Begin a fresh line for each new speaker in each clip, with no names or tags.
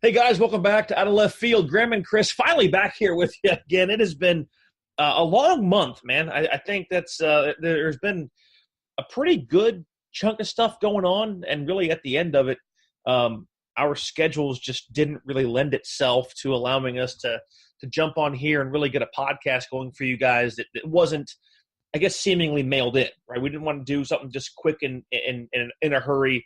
Hey guys, welcome back to Out of Left Field. Graham and Chris finally back here with you again. It has been a long month, man. I think that's there's been a pretty good chunk of stuff going on, and really at the end of it, our schedules just didn't really lend itself to allowing us to jump on here and really get a podcast going for you guys that wasn't, I guess, seemingly mailed in, right? We didn't want to do something just quick and in a hurry,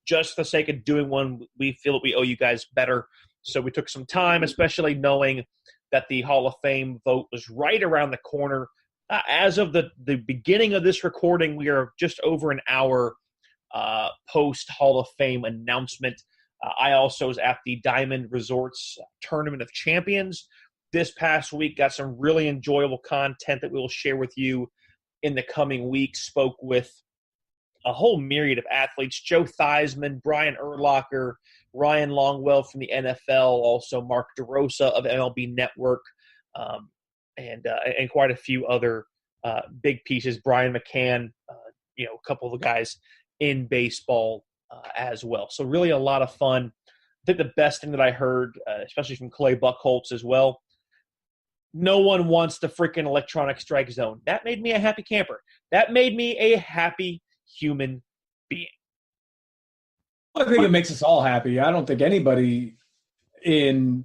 just for the sake of doing one. We feel that we owe you guys better. So we took some time, especially knowing that the Hall of Fame vote was right around the corner. As of the beginning of this recording, we are just over an hour post Hall of Fame announcement. I also was at the Diamond Resorts Tournament of Champions this past week. Got some really enjoyable content that we will share with you in the coming weeks. Spoke with a whole myriad of athletes: Joe Theismann, Brian Urlacher, Ryan Longwell from the NFL, also Mark DeRosa of MLB Network, and quite a few other big pieces. Brian McCann, a couple of the guys in baseball as well. So really a lot of fun. I think the best thing that I heard, especially from Clay Buchholz as well, no one wants the freaking electronic strike zone. That made me a happy camper. That made me a happy human being.
I think it makes us all happy. I don't think anybody in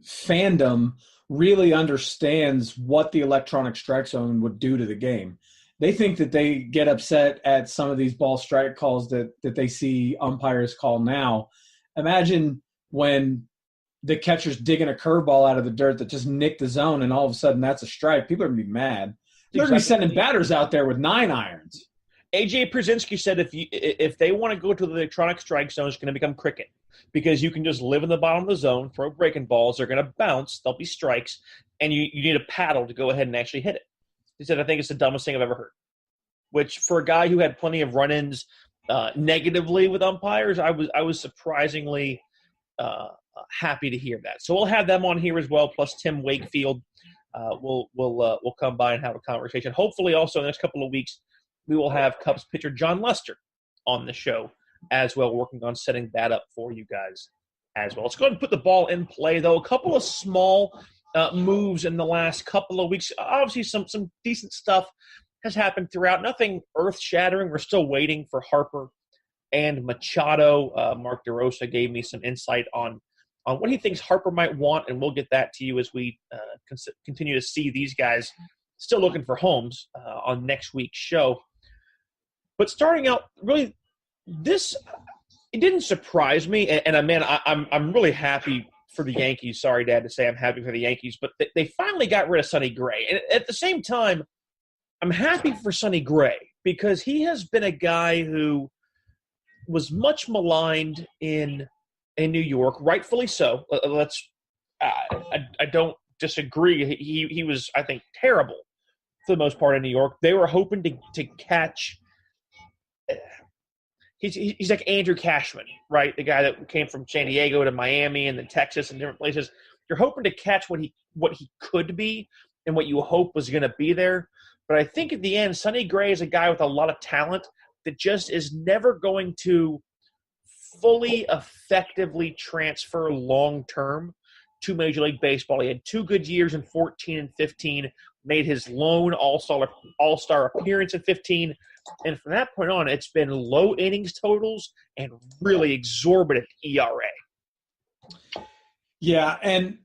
fandom really understands what the electronic strike zone would do to the game. They think that they get upset at some of these ball strike calls that they see umpires call now. Imagine when the catcher's digging a curveball out of the dirt that just nicked the zone, and all of a sudden that's a strike. People are going to be mad. They're going to be sending batters out there with 9 irons.
AJ Przinsky said if they want to go to the electronic strike zone, it's going to become cricket, because you can just live in the bottom of the zone, throw breaking balls, they're going to bounce, they'll be strikes, and you need a paddle to go ahead and actually hit it. He said, I think it's the dumbest thing I've ever heard. Which, for a guy who had plenty of run-ins negatively with umpires, I was surprisingly happy to hear that. So we'll have them on here as well, plus Tim Wakefield. We'll come by and have a conversation. Hopefully, also in the next couple of weeks, we will have Cubs pitcher John Lester on the show as well, working on setting that up for you guys as well. Let's go ahead and put the ball in play, though. A couple of small moves in the last couple of weeks. Obviously, some decent stuff has happened throughout. Nothing earth-shattering. We're still waiting for Harper and Machado. Mark DeRosa gave me some insight on what he thinks Harper might want, and we'll get that to you as we continue to see these guys still looking for homes on next week's show. But starting out, really, it didn't surprise me, and man, I'm really happy for the Yankees. Sorry, Dad, to say I'm happy for the Yankees, but they finally got rid of Sonny Gray. And at the same time, I'm happy for Sonny Gray because he has been a guy who was much maligned in New York, rightfully so. I don't disagree. He was, I think, terrible for the most part in New York. They were hoping to catch. He's like Andrew Cashman, right? The guy that came from San Diego to Miami and then Texas and different places. You're hoping to catch what he could be and what you hope was going to be there. But I think at the end, Sonny Gray is a guy with a lot of talent that just is never going to fully effectively transfer long-term to Major League Baseball. He had 2 good years in 14 and 15, made his lone all-star appearance in 15, and from that point on, it's been low innings totals and really exorbitant ERA.
Yeah, and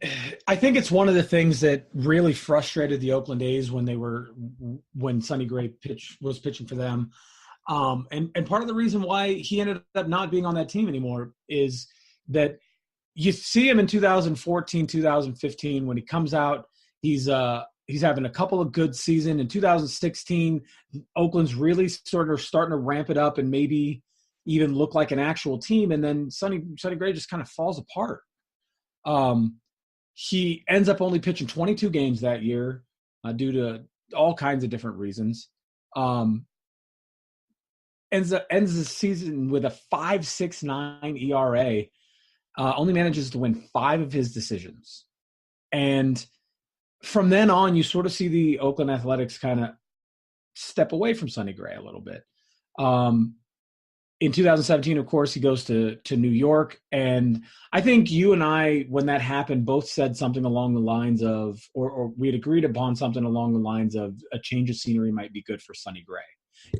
I think it's one of the things that really frustrated the Oakland A's when Sonny Gray was pitching for them. And part of the reason why he ended up not being on that team anymore is that you see him in 2014, 2015 when he comes out, he's having a couple of good seasons. In 2016, Oakland's really sort of starting to ramp it up and maybe even look like an actual team. And then Sonny Gray just kind of falls apart. He ends up only pitching 22 games that year due to all kinds of different reasons. Ends the season with a 5.69 ERA. Only manages to win 5 of his decisions. And from then on, you sort of see the Oakland Athletics kind of step away from Sonny Gray a little bit. in 2017, of course, he goes to New York. And I think you and I, when that happened, both said something along the lines of, or we had agreed upon something along the lines of a change of scenery might be good for Sonny Gray.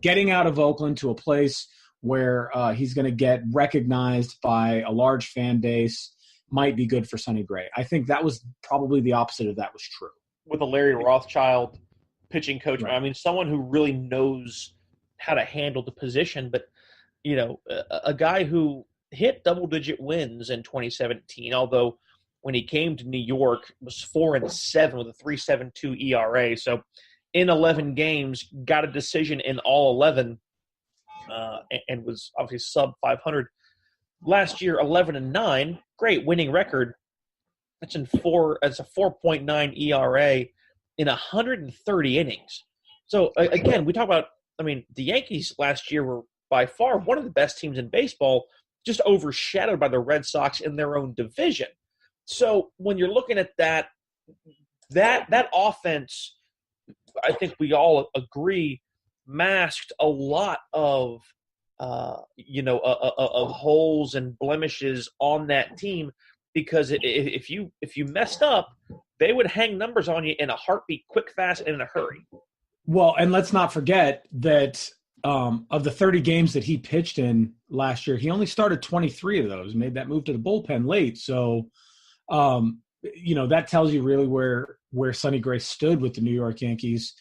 Getting out of Oakland to a place where he's going to get recognized by a large fan base might be good for Sonny Gray. I think that was probably the opposite of that was true.
With a Larry Rothschild pitching coach,
Right.
I mean, someone who really knows how to handle the position, but a guy who hit double-digit wins in 2017, although when he came to New York, it was 4-7 with a 3.72 ERA. So in 11 games, got a decision in all 11, and was obviously sub 500. Last year, 11-9, great winning record. That's a 4.9 ERA in 130 innings. So again, we talk about. I mean, the Yankees last year were by far one of the best teams in baseball, just overshadowed by the Red Sox in their own division. So when you're looking at that offense, I think we all agree, masked a lot of holes and blemishes on that team, because if you messed up, they would hang numbers on you in a heartbeat, quick, fast, and in a hurry.
Well, and let's not forget that of the 30 games that he pitched in last year, he only started 23 of those, made that move to the bullpen late. So, that tells you really where Sonny Gray stood with the New York Yankees.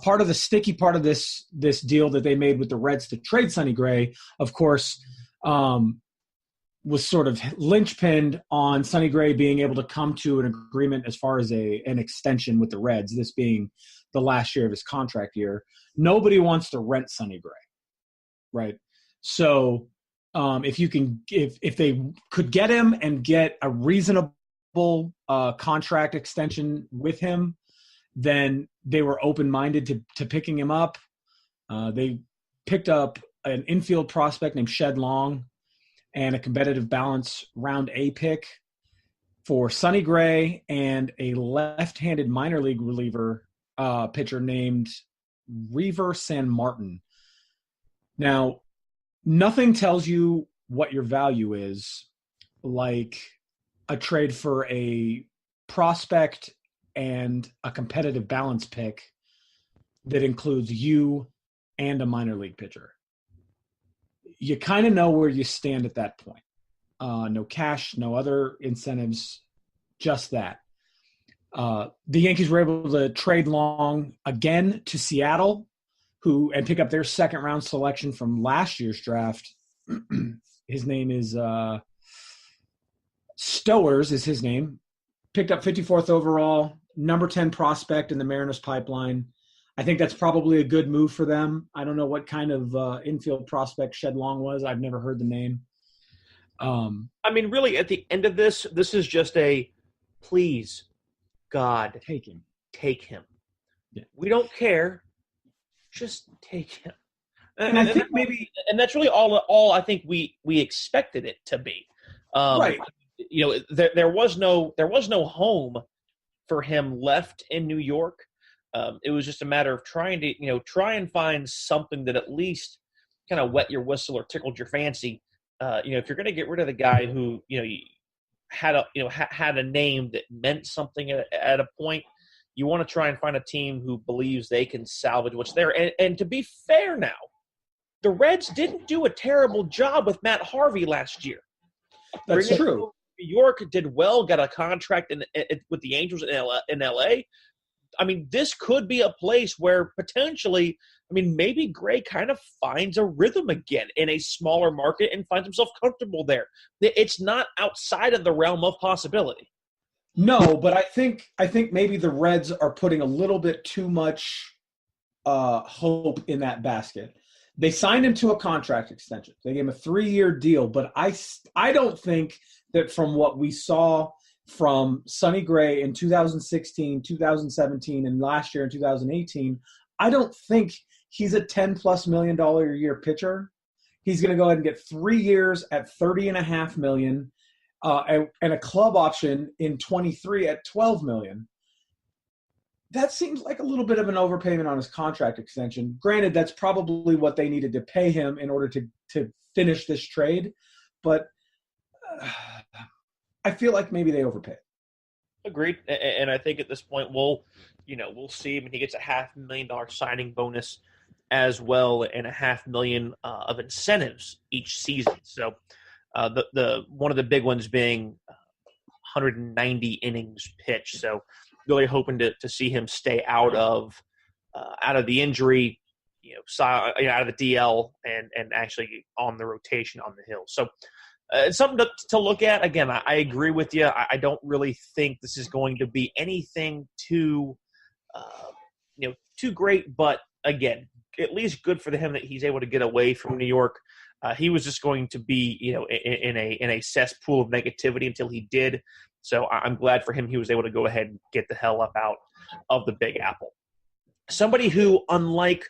Part of the sticky part of this deal that they made with the Reds to trade Sonny Gray, of course, was sort of linchpinned on Sonny Gray being able to come to an agreement as far as an extension with the Reds, this being the last year of his contract year. Nobody wants to rent Sonny Gray, right? So if they could get him and get a reasonable contract extension with him, then they were open-minded to picking him up. They picked up an infield prospect named Shed Long and a competitive balance round A pick for Sonny Gray and a left-handed minor league reliever pitcher named Reaver San Martin. Now, nothing tells you what your value is like a trade for a prospect and a competitive balance pick that includes you and a minor league pitcher. You kind of know where you stand at that point. No cash, no other incentives, just that. The Yankees were able to trade Long again to Seattle, and pick up their second-round selection from last year's draft. His name is Stowers is his name. Picked up 54th overall, number 10 prospect in the Mariners pipeline. I think that's probably a good move for them. I don't know what kind of infield prospect Shed Long was. I've never heard the name.
I mean, really, at the end of this is just a please, God,
Take him.
Take him.
Yeah.
We don't care. Just take him.
And I think maybe –
and that's really all I think we expected it to be.
Right.
There was no home for him left in New York. It was just a matter of trying to find something that at least kind of wet your whistle or tickled your fancy. If you're going to get rid of the guy who had a name that meant something at a point, you want to try and find a team who believes they can salvage what's there. And to be fair now, the Reds didn't do a terrible job with Matt Harvey last year.
That's true.
New York did well, got a contract with the Angels in L.A. I mean, this could be a place where potentially, maybe Gray kind of finds a rhythm again in a smaller market and finds himself comfortable there. It's not outside of the realm of possibility.
No, but I think maybe the Reds are putting a little bit too much hope in that basket. They signed him to a contract extension. They gave him a 3-year deal, but I don't think that from what we saw from Sonny Gray in 2016, 2017, and last year in 2018, I don't think he's a $10+ million a year pitcher. He's going to go ahead and get 3 years at $30.5 million. And a club option in 23 at $12 million. that seems like a little bit of an overpayment on his contract extension. Granted, that's probably what they needed to pay him in order to finish this trade, but I feel like maybe they overpaid.
Agreed. And I think at this point we'll see. I mean, he gets a $500,000 signing bonus as well, and a $500,000 of incentives each season. So the one of the big ones being 190 innings pitched. So really hoping to see him stay out of the injury, out of the DL and actually on the rotation on the hill. So it's something to look at. Again, I agree with you. I don't really think this is going to be anything too great. But again, at least good for him that he's able to get away from New York. He was just going to be, in a cesspool of negativity until he did. So I'm glad for him he was able to go ahead and get the hell up out of the Big Apple. Somebody who, unlike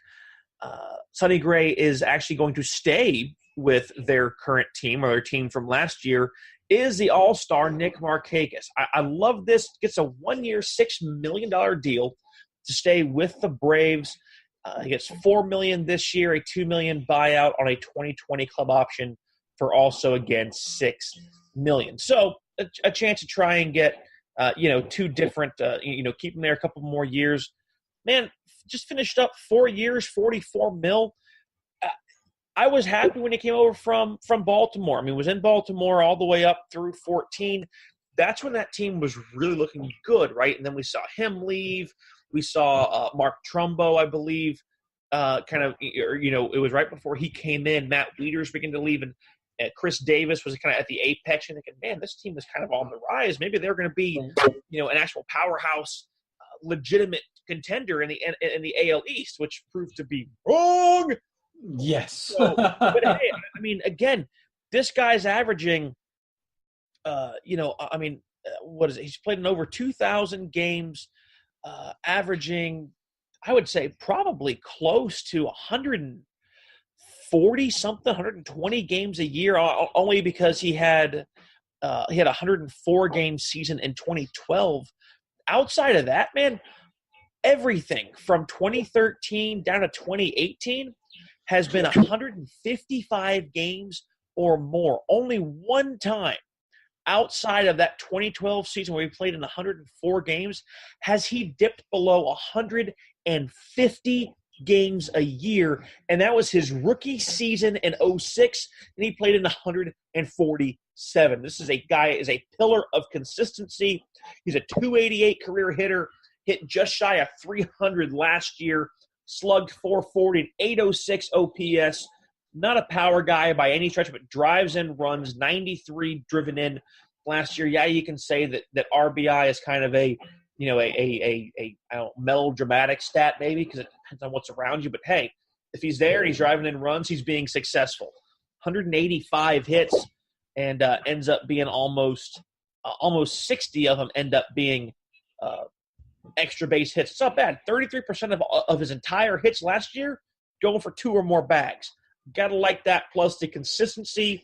Sonny Gray, is actually going to stay with their current team or their team from last year is the All-Star Nick Markakis. I love this. Gets a 1-year, $6 million deal to stay with the Braves. He gets $4 million this year, a $2 million buyout on a 2020 club option for also, again, $6 million. So a chance to try and get, two different, keep him there a couple more years. Man, just finished up 4 years, $44 million. I was happy when he came over from Baltimore. I mean, was in Baltimore all the way up through 2014. That's when that team was really looking good, right? And then we saw him leave. We saw Mark Trumbo, I believe, it was right before he came in. Matt Wieters began to leave, and Chris Davis was kind of at the apex. And thinking, man, this team is kind of on the rise. Maybe they're going to be, an actual powerhouse, legitimate contender in the AL East, which proved to be wrong.
Yes.
But hey, I mean, again, this guy's averaging, what is it? He's played in over 2,000 games, averaging, I would say, probably close to 140-something, 120 games a year, only because he had a 104-game season in 2012. Outside of that, man, everything from 2013 down to 2018 has been 155 games or more. Only one time outside of that 2012 season where he played in 104 games has he dipped below 150 games a year, and that was his rookie season in 2006, and he played in 147. This is a guy is a pillar of consistency. He's a 288 career hitter, hit just shy of 300 last year, slugged 440 and 806 OPS. Not a power guy by any stretch, but drives in runs, 93 driven in last year. Yeah, you can say that RBI is kind of a melodramatic stat maybe because it depends on what's around you. But hey, if he's there and he's driving in runs, he's being successful. 185 hits and ends up being almost 60 of them end up being extra base hits. It's not bad. 33% of his entire hits last year going for 2 or more bags. Got to like that. Plus the consistency.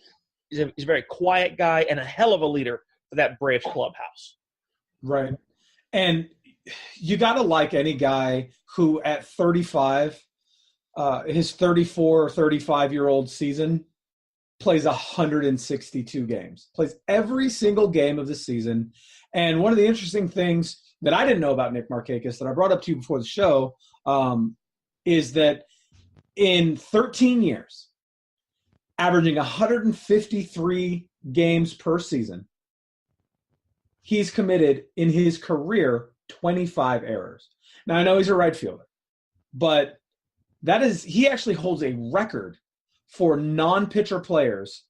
He's a very quiet guy and a hell of a leader for that Braves clubhouse.
Right. And you got to like any guy who at 35, his 34 or 35-year-old season, plays 162 games. Plays every single game of the season. And one of the interesting things that I didn't know about Nick Markakis that I brought up to you before the show is that in 13 years, averaging 153 games per season, he's committed in his career 25 errors. Now, I know he's a right fielder, but he actually holds a record for non-pitcher players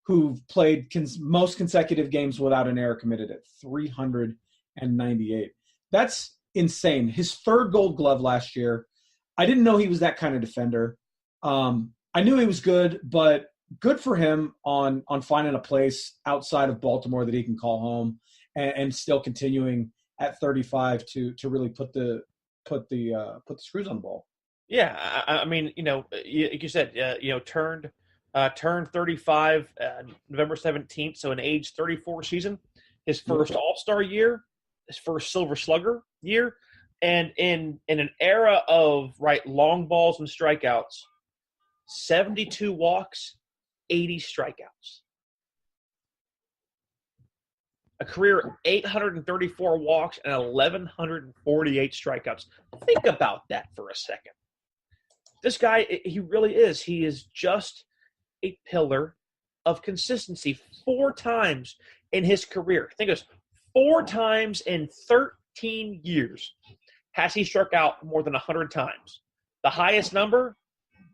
who've played most consecutive games without an error committed at 398. That's insane. His 3rd Gold Glove last year. I didn't know he was that kind of defender. I knew he was good, but good for him on finding a place outside of Baltimore that he can call home and still continuing at 35 to really put the screws on the ball.
Yeah, I mean, like you said, turned 35 November 17th, so an age 34 season. His first All-Star year, his first Silver Slugger year, And in an era of long balls and strikeouts, 72 walks, 80 strikeouts. A career 834 walks and 1,148 strikeouts. Think about that for a second. This guy, he really is. He is just a pillar of consistency. 4 times in his career. Think of this. 4 times in 13 years has he struck out more than 100 times. The highest number,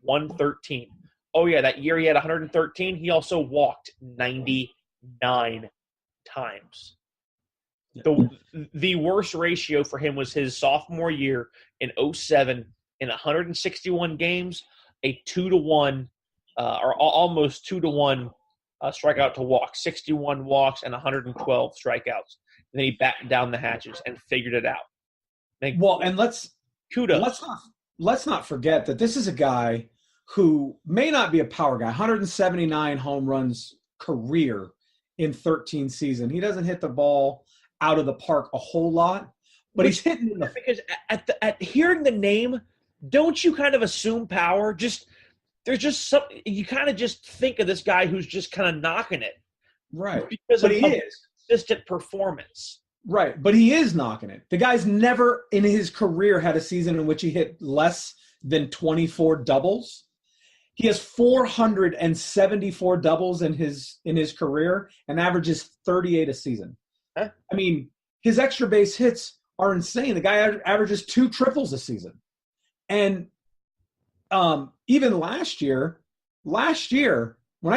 113. Oh, yeah, that year he had 113. He also walked 99 times. The worst ratio for him was his sophomore year in 2007. In 161 games, a 2-to-1 or almost 2-to-1 strikeout to walk, 61 walks and 112 strikeouts. And then he battened down the hatches and figured it out.
And
kudos.
Let's not forget that this is a guy who may not be a power guy. 179 home runs career in 13 seasons. He doesn't hit the ball out of the park a whole lot, but he's hitting in the –
because at hearing the name, don't you kind of assume power? There's just some – you kind of just think of this guy who's just kind of knocking it.
Right.
Because
but
of
he is.
Consistent performance.
Right, but he is knocking it. The guy's never in his career had a season in which he hit less than 24 doubles. He has 474 doubles in his career and averages 38 a season.
Huh?
I mean, his extra base hits are insane. The guy averages 2 triples a season. And even last year, when I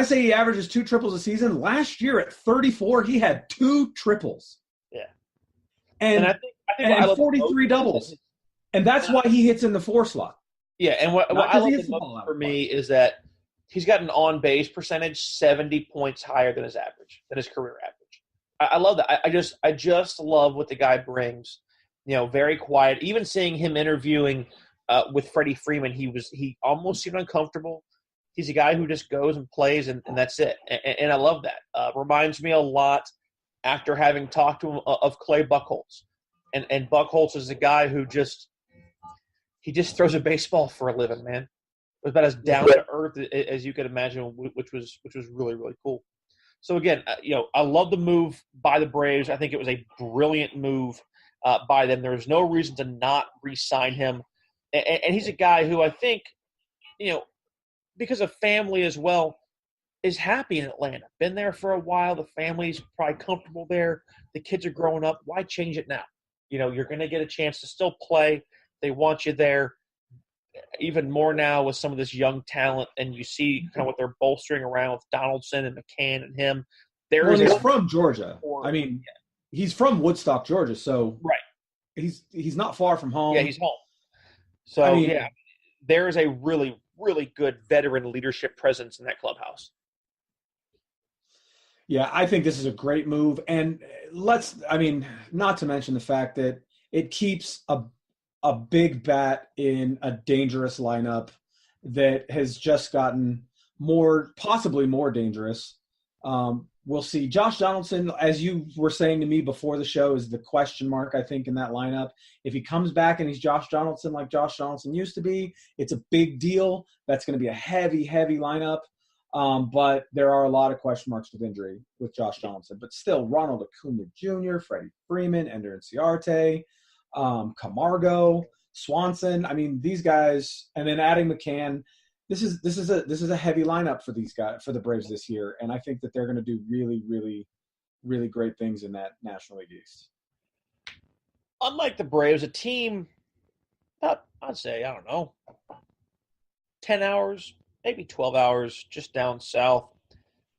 say he averages 2 triples a season, last year at 34, he had 2 triples.
Yeah.
And
I think
43 doubles. And that's why he hits in the 4 slot.
Yeah, and what I love the most for me is that he's got an on-base percentage 70 points higher than his career average. I love that. I just love what the guy brings. Very quiet. Even seeing him interviewing with Freddie Freeman, he almost seemed uncomfortable. He's a guy who just goes and plays, and that's it. And I love that. Reminds me a lot, after having talked to him, of Clay Buchholz. And Buchholz is a guy who just throws a baseball for a living, man. It was about as down to earth as you could imagine, which was really, really cool. So again, I love the move by the Braves. I think it was a brilliant move by them. There was no reason to not re-sign him. And he's a guy who I think, because of family as well, is happy in Atlanta. Been there for a while. The family's probably comfortable there. The kids are growing up. Why change it now? You're going to get a chance to still play. They want you there even more now with some of this young talent, and you see kind of what they're bolstering around with Donaldson and McCann and him.
He's from Georgia. He's from Woodstock, Georgia, so
right.
He's not far from home.
Yeah, he's home. So, there is a really, really good veteran leadership presence in that clubhouse.
Yeah, I think this is a great move. And not to mention the fact that it keeps a big bat in a dangerous lineup that has just gotten possibly more dangerous. We'll see. Josh Donaldson, as you were saying to me before the show, is the question mark, I think, in that lineup. If he comes back and he's Josh Donaldson like Josh Donaldson used to be, it's a big deal. That's going to be a heavy, heavy lineup. But there are a lot of question marks with injury with Josh Donaldson. But still, Ronald Acuna Jr., Freddie Freeman, Ender Inciarte, Camargo, Swanson. I mean, these guys, and then adding McCann. This is a heavy lineup for these guys, for the Braves this year, and I think that they're going to do really, really, really great things in that National League East.
Unlike the Braves, a team, I'd say, 10 hours, maybe 12 hours just down south,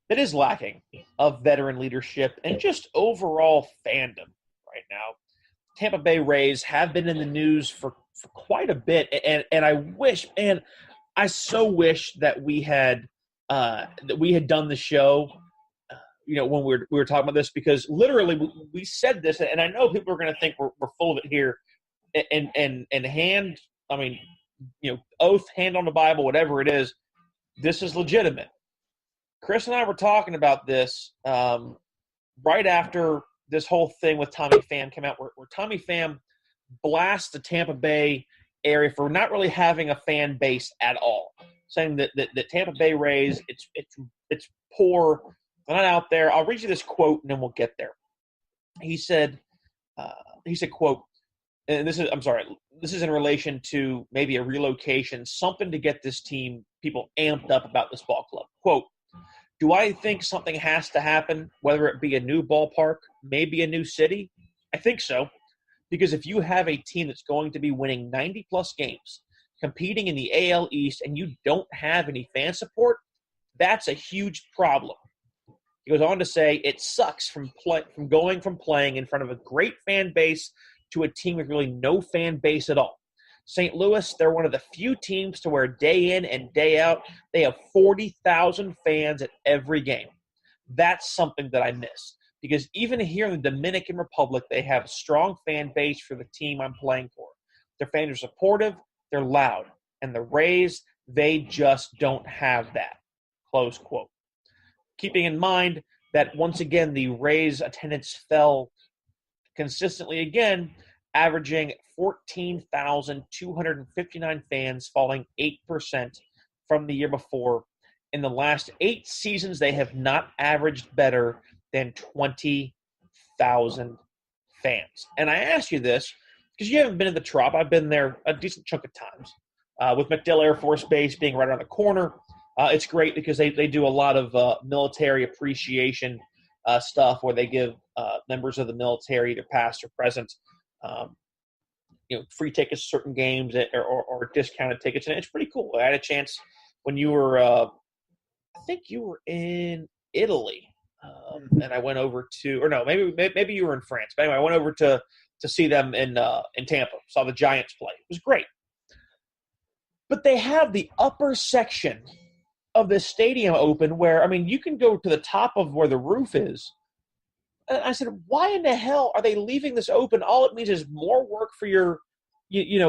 that is lacking of veteran leadership and just overall fandom right now. Tampa Bay Rays have been in the news for quite a bit, and I wish, man, I so wish that we had done the show, when we were talking about this, because literally we said this, and I know people are going to think we're full of it here, and hand, oath, hand on the Bible, whatever it is, this is legitimate. Chris and I were talking about this right after this whole thing with Tommy Pham came out, where Tommy Pham blast the Tampa Bay area for not really having a fan base at all, saying that the Tampa Bay Rays, it's poor, they're not out there. I'll read you this quote and then we'll get there. He said, quote, and this is in relation to maybe a relocation, something to get this team, people amped up about this ball club. Quote, do I think something has to happen, whether it be a new ballpark, maybe a new city? I think so. Because if you have a team that's going to be winning 90-plus games, competing in the AL East, and you don't have any fan support, that's a huge problem. He goes on to say, it sucks from going from playing in front of a great fan base to a team with really no fan base at all. St. Louis, they're one of the few teams to where day in and day out, they have 40,000 fans at every game. That's something that I miss. Because even here in the Dominican Republic, they have a strong fan base for the team I'm playing for. Their fans are supportive, they're loud. And the Rays, they just don't have that. Close quote. Keeping in mind that, once again, the Rays' attendance fell consistently again, averaging 14,259 fans, falling 8% from the year before. In the last 8 seasons, they have not averaged better than 20,000 fans. And I ask you this because you haven't been in the Trop. I've been there a decent chunk of times. With MacDill Air Force Base being right around the corner, it's great because they do a lot of military appreciation stuff where they give members of the military, either past or present, free tickets to certain games or discounted tickets. And it's pretty cool. I had a chance when you were, I think you were in Italy. And I went over to, or no, maybe you were in France. But anyway, I went over to see them in Tampa. Saw the Giants play. It was great. But they have the upper section of the stadium open where, I mean, you can go to the top of where the roof is. And I said, why in the hell are they leaving this open? All it means is more work for your,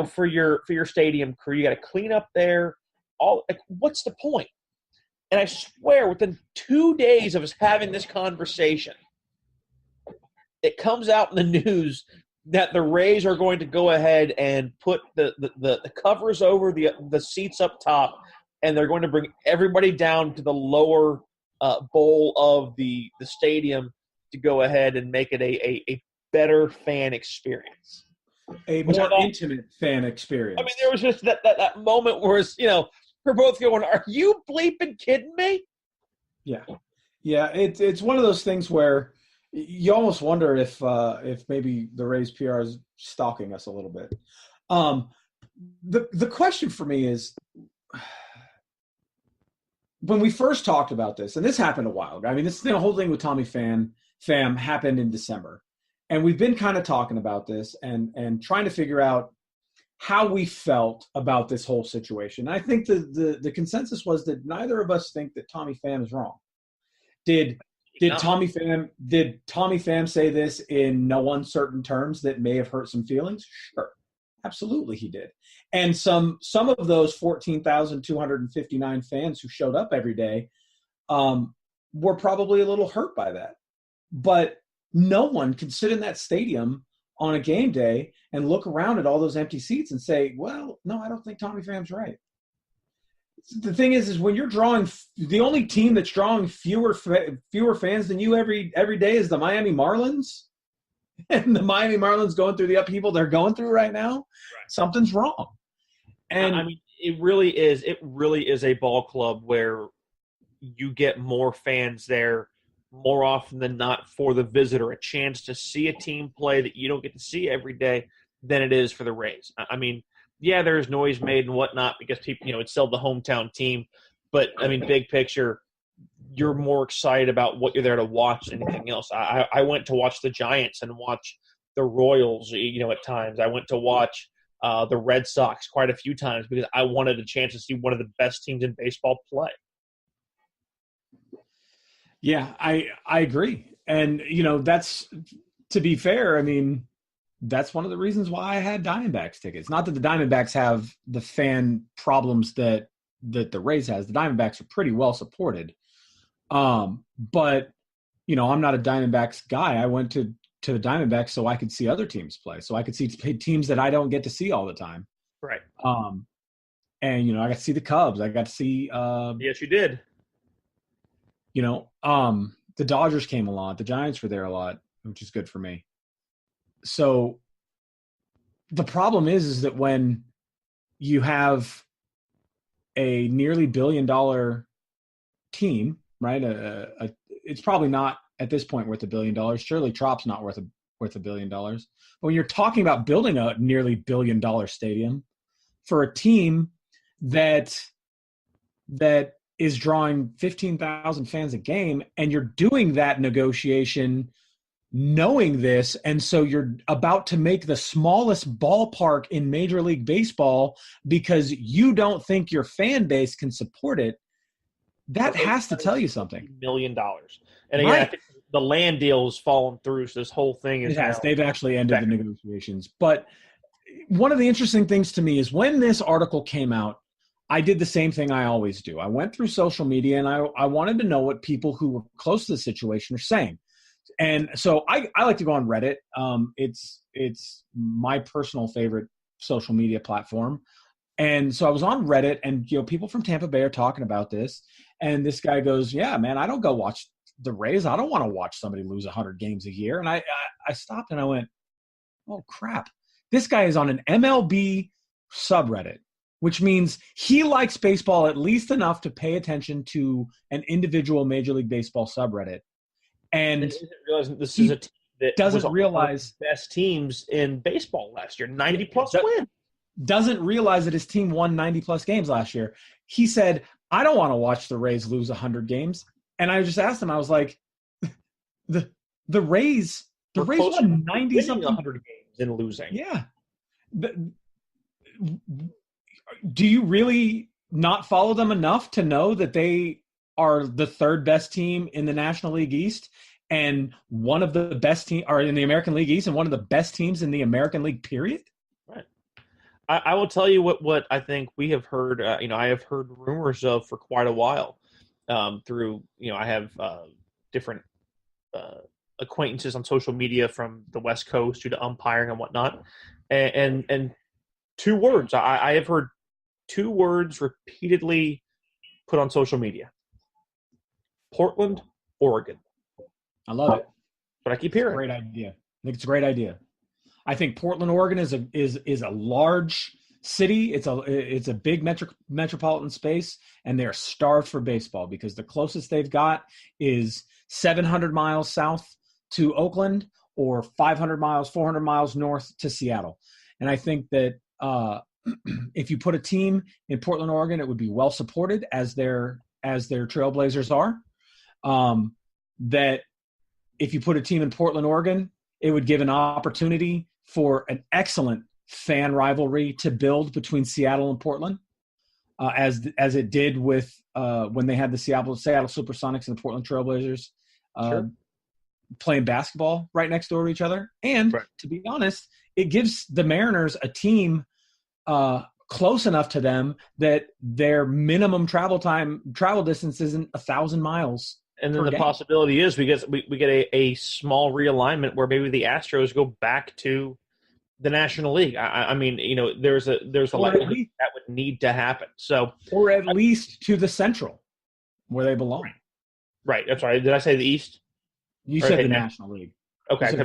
for your stadium crew. You got to clean up there. What's the point? And I swear, within 2 days of us having this conversation, it comes out in the news that the Rays are going to go ahead and put the covers over the seats up top, and they're going to bring everybody down to the lower bowl of the stadium to go ahead and make it a better fan experience.
A more intimate fan experience.
I mean, there was just that moment where it's, we're both going, are you bleeping kidding me?
Yeah. It's one of those things where you almost wonder if maybe the Rays PR is stalking us a little bit. The question for me is, when we first talked about this, and this happened a while ago. I mean, the whole thing with Tommy Pham happened in December, and we've been kind of talking about this and trying to figure out how we felt about this whole situation. I think the consensus was that neither of us think that Tommy Pham is wrong. Did Tommy Pham say this in no uncertain terms that may have hurt some feelings? Sure. Absolutely he did. And some of those 14,259 fans who showed up every day were probably a little hurt by that. But no one could sit in that stadium on a game day and look around at all those empty seats and say, well, no, I don't think Tommy Pham's right. The thing is when you're drawing – the only team that's drawing fewer fans than you every day is the Miami Marlins. And the Miami Marlins going through the upheaval they're going through right now, right. Something's wrong. And
I mean, it really is a ball club where you get more fans there more often than not for the visitor, a chance to see a team play that you don't get to see every day than it is for the Rays. I mean, yeah, there's noise made and whatnot because people, it's still the hometown team. But, I mean, big picture, you're more excited about what you're there to watch than anything else. I went to watch the Giants and watch the Royals, at times. I went to watch the Red Sox quite a few times because I wanted a chance to see one of the best teams in baseball play.
Yeah, I agree. And, that's, to be fair, I mean, that's one of the reasons why I had Diamondbacks tickets. Not that the Diamondbacks have the fan problems that the Rays has. The Diamondbacks are pretty well supported. But, I'm not a Diamondbacks guy. I went to to the Diamondbacks so I could see other teams play, so I could see teams that I don't get to see all the time.
Right.
And, you know, I got to see the Cubs. I got to see
yes, you did.
You know, the Dodgers came a lot. The Giants were there a lot, which is good for me. So the problem is that when you have a nearly $1 billion team, right? It's probably not at this point worth $1 billion. Surely Trop's not worth $1 billion. But when you're talking about building a nearly $1 billion stadium for a team that is drawing 15,000 fans a game, and you're doing that negotiation knowing this, and so you're about to make the smallest ballpark in Major League Baseball because you don't think your fan base can support it, that has to tell you something.
$1 million. And again, I think the land deal has fallen through, so this whole thing is
They've actually ended the negotiations. But one of the interesting things to me is when this article came out, I did the same thing I always do. I went through social media, and I wanted to know what people who were close to the situation are saying. And so I like to go on Reddit. It's my personal favorite social media platform. And so I was on Reddit, and, you know, people from Tampa Bay are talking about this. And this guy goes, yeah, man, I don't go watch the Rays. I don't want to watch somebody lose 100 games a year. And I stopped and I went, oh, crap. This guy is on an MLB subreddit, which means he likes baseball at least enough to pay attention to an individual Major League Baseball subreddit. And
this is a team that
doesn't realize
the best teams in baseball last year, 90-plus win.
Doesn't realize that his team won 90-plus games last year. He said, I don't want to watch the Rays lose 100 games. And I just asked him, I was like, the Rays won 90-something
100 games and losing.
Yeah. Do you really not follow them enough to know that they are the third best team in the National League East and one of the best teams are in the American League East and one of the best teams in the American League period?
Right. I will tell you what I think we have heard. I have heard rumors of for quite a while through, I have different acquaintances on social media from the West Coast due to umpiring and whatnot. And two words, I have heard two words repeatedly put on social media. Portland, Oregon.
I love it.
But I keep hearing.
Great idea. I think it's a great idea. I think Portland, Oregon is a large city. It's a big metropolitan space, and they're starved for baseball because the closest they've got is 700 miles south to Oakland or 500 miles, 400 miles north to Seattle. And I think that if you put a team in Portland, Oregon, it would be well supported as their Trailblazers are. That if you put a team in Portland, Oregon, it would give an opportunity for an excellent fan rivalry to build between Seattle and Portland, as it did with when they had the Seattle Supersonics and the Portland Trailblazers playing basketball right next door to each other. And to be honest, it gives the Mariners a team close enough to them that their minimum travel distance isn't 1,000 miles.
And then the possibility is we get a small realignment where maybe the Astros go back to the National League. I mean, there's a likelihood that would need to happen. So,
or at least to the Central, where they belong.
Right. That's right. Did I say the East?
You said the National League.
Okay.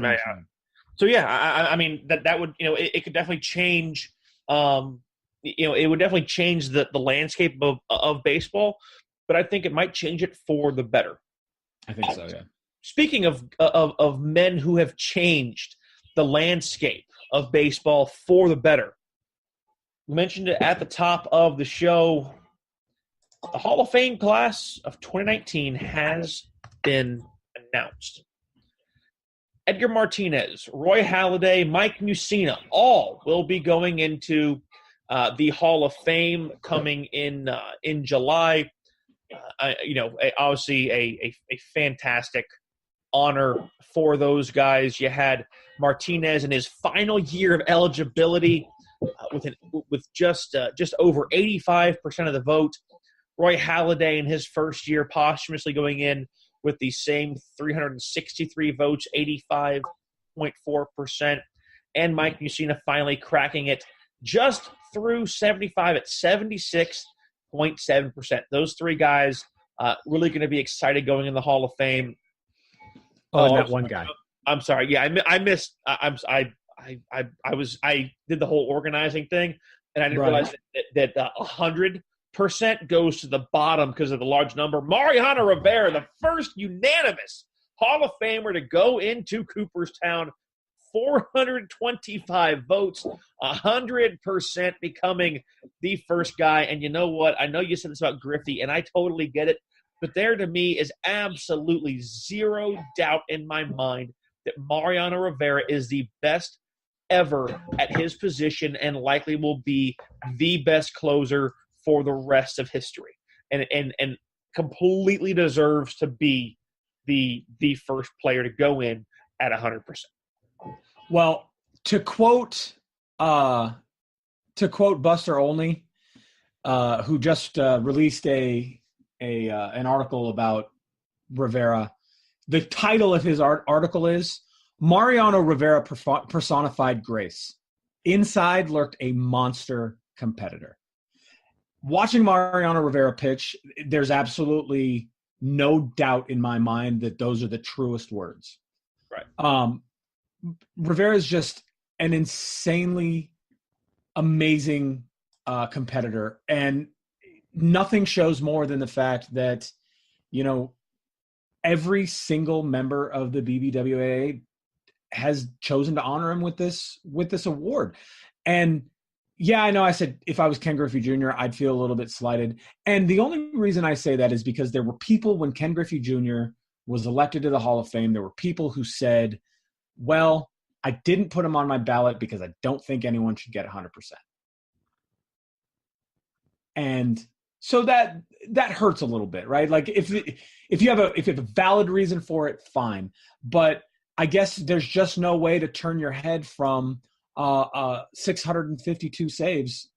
So yeah, I mean that would it could definitely change. It would definitely change the landscape of baseball, but I think it might change it for the better.
I think so, yeah.
Speaking of men who have changed the landscape of baseball for the better, we mentioned it at the top of the show. The Hall of Fame class of 2019 has been announced. Edgar Martinez, Roy Halladay, Mike Mussina, all will be going into the Hall of Fame coming in July. Obviously a fantastic honor for those guys. You had Martinez in his final year of eligibility with just over 85% of the vote. Roy Halladay in his first year posthumously going in with the same 363 votes, 85% 74.4%, and Mike Mussina finally cracking it just through 75 at 76.7%. Those three guys really going to be excited going in the Hall of Fame.
Oh, and that one guy.
I'm sorry. Yeah, I missed. I did the whole organizing thing, and I didn't realize that 100% goes to the bottom because of the large number. Mariano Rivera, the first unanimous Hall of Famer to go into Cooperstown, 425 votes, 100% becoming the first guy. And you know what? I know you said this about Griffey, and I totally get it, but there to me is absolutely zero doubt in my mind that Mariano Rivera is the best ever at his position and likely will be the best closer for the rest of history, and completely deserves to be the first player to go in at 100%.
Well, to quote Buster Olney, who just released an article about Rivera, the title of his article is Mariano Rivera personified grace. Inside lurked a monster competitor. Watching Mariano Rivera pitch, there's absolutely no doubt in my mind that those are the truest words.
Right.
Rivera is just an insanely amazing competitor, and nothing shows more than the fact that, every single member of the BBWAA has chosen to honor him with this award. And yeah, I know I said if I was Ken Griffey Jr., I'd feel a little bit slighted. And the only reason I say that is because there were people when Ken Griffey Jr. was elected to the Hall of Fame, there were people who said, well, I didn't put him on my ballot because I don't think anyone should get 100%. And so that hurts a little bit, right? Like if you have a valid reason for it, fine. But I guess there's just no way to turn your head from 652 saves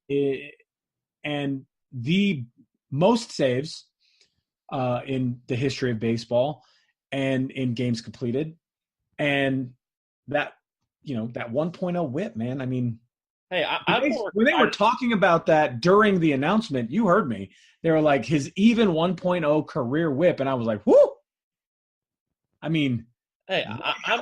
and the most saves in the history of baseball and in games completed. And that 1.0 whip, man. I mean,
hey,
when they were talking about that during the announcement, you heard me. They were like his even 1.0 career whip, and I was like, whoo! I mean,
hey, I'm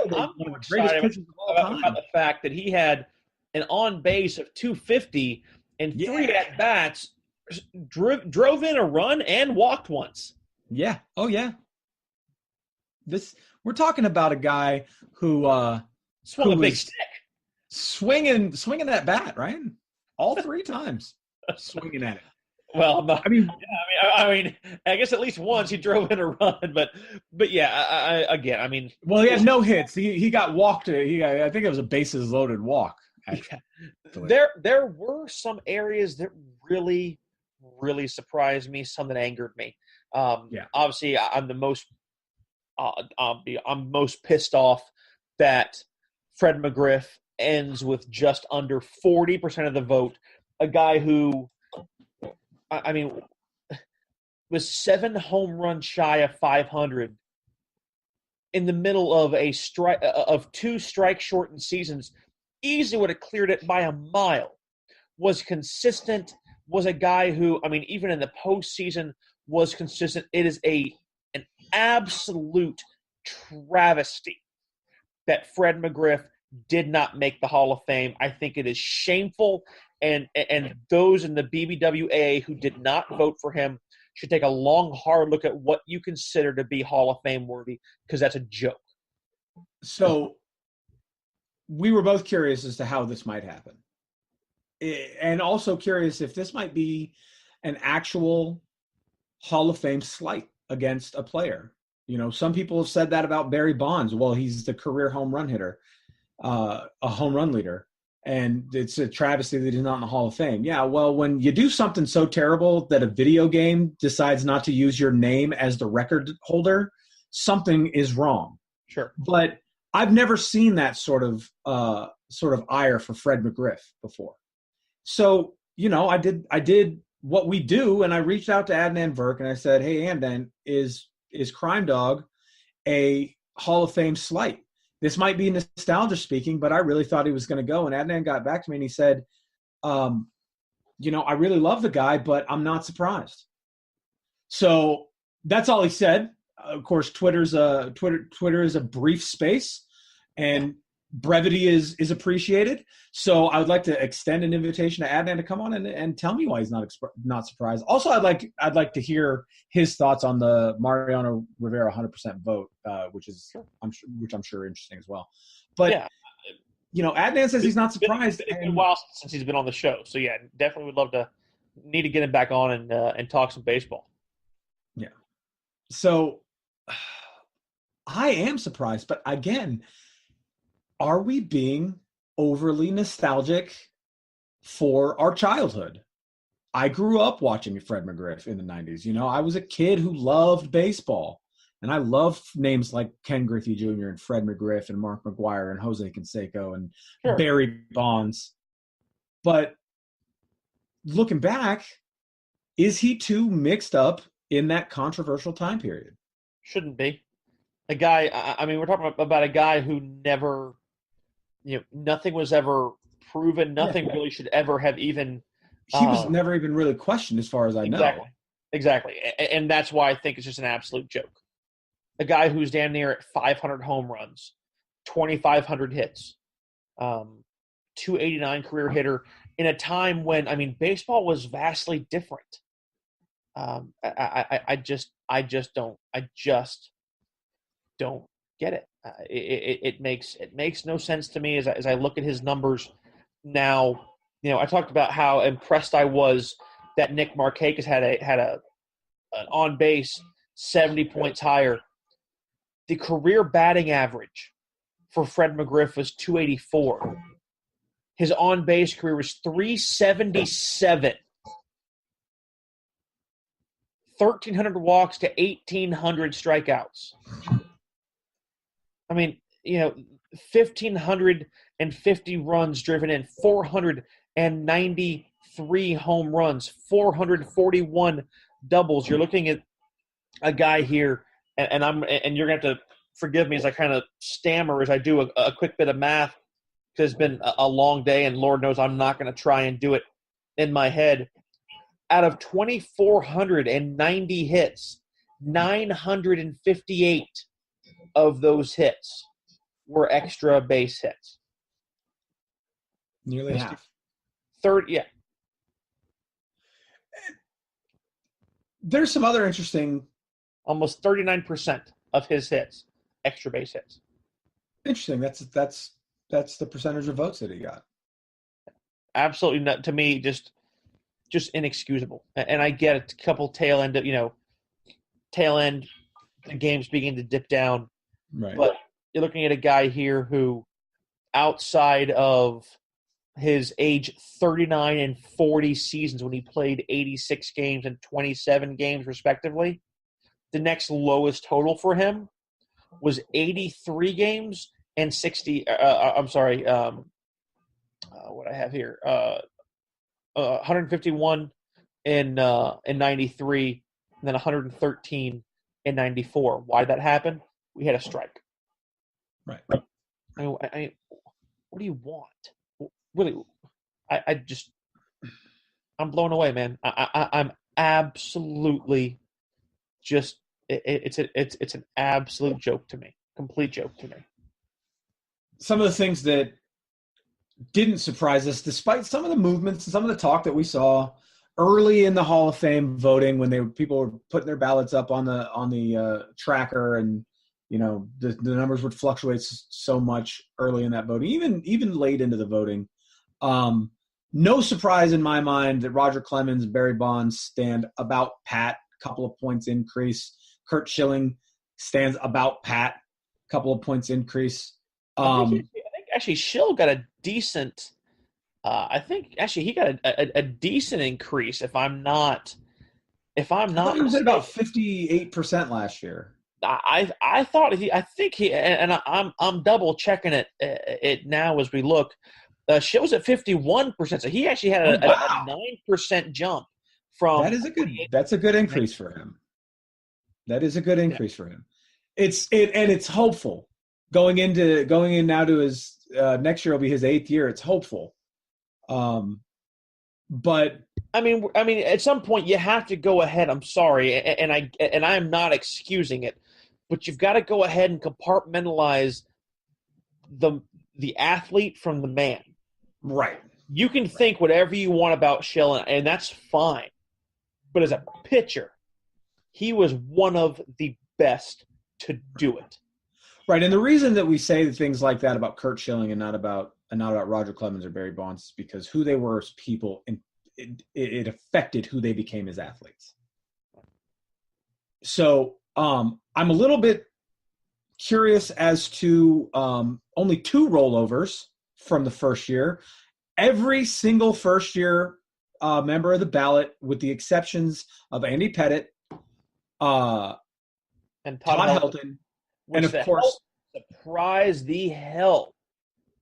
excited about the fact that he had an on base of 250 and 3 at bats, drove in a run and walked once.
Yeah. Oh yeah. We're talking about a guy who
swung a big stick.
Swinging that bat, right? All 3 times swinging at it.
Well, I guess at least once he drove in a run, but yeah, I mean,
well, he had no hits. He got walked. I think it was a bases loaded walk.
Yeah. There were some areas that really, really surprised me. Some that angered me. Obviously, I'm most pissed off that Fred McGriff ends with just under 40% of the vote. A guy who, was 7 home runs shy of 500 in the middle of 2 strike shortened seasons. Easily would have cleared it by a mile. Was consistent. Was a guy who, even in the postseason, was consistent. It is an absolute travesty that Fred McGriff did not make the Hall of Fame. I think it is shameful, and those in the BBWAA who did not vote for him should take a long, hard look at what you consider to be Hall of Fame worthy, because that's a joke.
So we were both curious as to how this might happen, and also curious if this might be an actual Hall of Fame slight against a player. Some people have said that about Barry Bonds. Well, he's the career home run hitter, a home run leader, and it's a travesty that he's not in the Hall of Fame. Yeah, well, when you do something so terrible that a video game decides not to use your name as the record holder, something is wrong.
Sure.
But I've never seen that sort of ire for Fred McGriff before. So, I did what we do, and I reached out to Adnan Virk and I said, hey, Adnan, is Crime Dog a Hall of Fame slight? this might be nostalgia speaking, but I really thought he was going to go. And Adnan got back to me and he said, I really love the guy, but I'm not surprised. So that's all he said. Of course, Twitter is a brief space, and brevity is appreciated. So I would like to extend an invitation to Adnan to come on and tell me why he's not surprised. Also, I'd like to hear his thoughts on the Mariano Rivera 100% vote, which I'm sure interesting as well. But Adnan says he's not surprised.
It's been a while since he's been on the show, so yeah, definitely would love to need to get him back on and talk some baseball.
Yeah. So I am surprised, but again, are we being overly nostalgic for our childhood? I grew up watching Fred McGriff in the 90s. I was a kid who loved baseball, and I love names like Ken Griffey Jr. and Fred McGriff and Mark McGwire and Jose Canseco and Barry Bonds. But looking back, is he too mixed up in that controversial time period?
Shouldn't be. A guy, we're talking about a guy who never, nothing was ever proven. Nothing really should ever have even.
He was never even really questioned as far as I know.
Exactly. And that's why I think it's just an absolute joke. A guy who's damn near at 500 home runs, 2,500 hits, 289 career hitter in a time when, baseball was vastly different. I just don't get it. It makes no sense to me as I look at his numbers now. I talked about how impressed I was that Nick Markakis had an on base 70 points higher. The career batting average for Fred McGriff was 284. His on base career was 377. 1,300 walks to 1,800 strikeouts. 1,550 runs driven in, 493 home runs, 441 doubles. You're looking at a guy here, and you're going to have to forgive me as I kind of stammer as I do a quick bit of math, because it's been a long day, and Lord knows I'm not going to try and do it in my head. Out of 2,490 hits, 958 of those hits were extra base hits.
Nearly half. There's some other interesting.
Almost 39% of his hits, extra base hits.
Interesting. That's the percentage of votes that he got.
Absolutely not, to me, just inexcusable. And I get it, a couple tail end the games begin to dip down.
Right.
But you're looking at a guy here who, outside of his age 39 and 40 seasons when he played 86 games and 27 games respectively, the next lowest total for him was 83 games and 60 what I have here, 151 in 93, and then 113 in 94. Why did that happen? We had a strike.
Right.
What do you want? Really, I'm blown away, man. I'm absolutely just. It's an absolute joke to me. Complete joke to me.
Some of the things that didn't surprise us, despite some of the movements and some of the talk that we saw early in the Hall of Fame voting, when people were putting their ballots up on the tracker, and the numbers would fluctuate so much early in that voting, even late into the voting. No surprise in my mind that Roger Clemens and Barry Bonds stand about pat, couple of points increase. Curt Schilling stands about pat, couple of points increase.
I think actually Schill got a decent. I think actually he got a decent increase. If I'm not,
he was at about 58% last year.
I thought I think he, and I'm double checking it now as we look. Schill was at 51%, so he actually had a 9% jump from.
That's a good increase for him. That is a good increase for him. It's hopeful. going in now to his next year will be his 8th year. It's hopeful. But
I mean, at some point you have to go ahead. I'm sorry, and I'm not excusing it, but you've got to go ahead and compartmentalize the athlete from the man.
Right.
You can think whatever you want about Schilling, and that's fine. But as a pitcher, he was one of the best to do it.
Right, and the reason that we say things like that about Curt Schilling and not about Roger Clemens or Barry Bonds is because who they were as people, and it affected who they became as athletes. So I'm a little bit curious as to only 2 rollovers from the first year. Every single first-year member of the ballot, with the exceptions of Andy Pettitte,
and Todd Helton.
And of course,
surprised the hell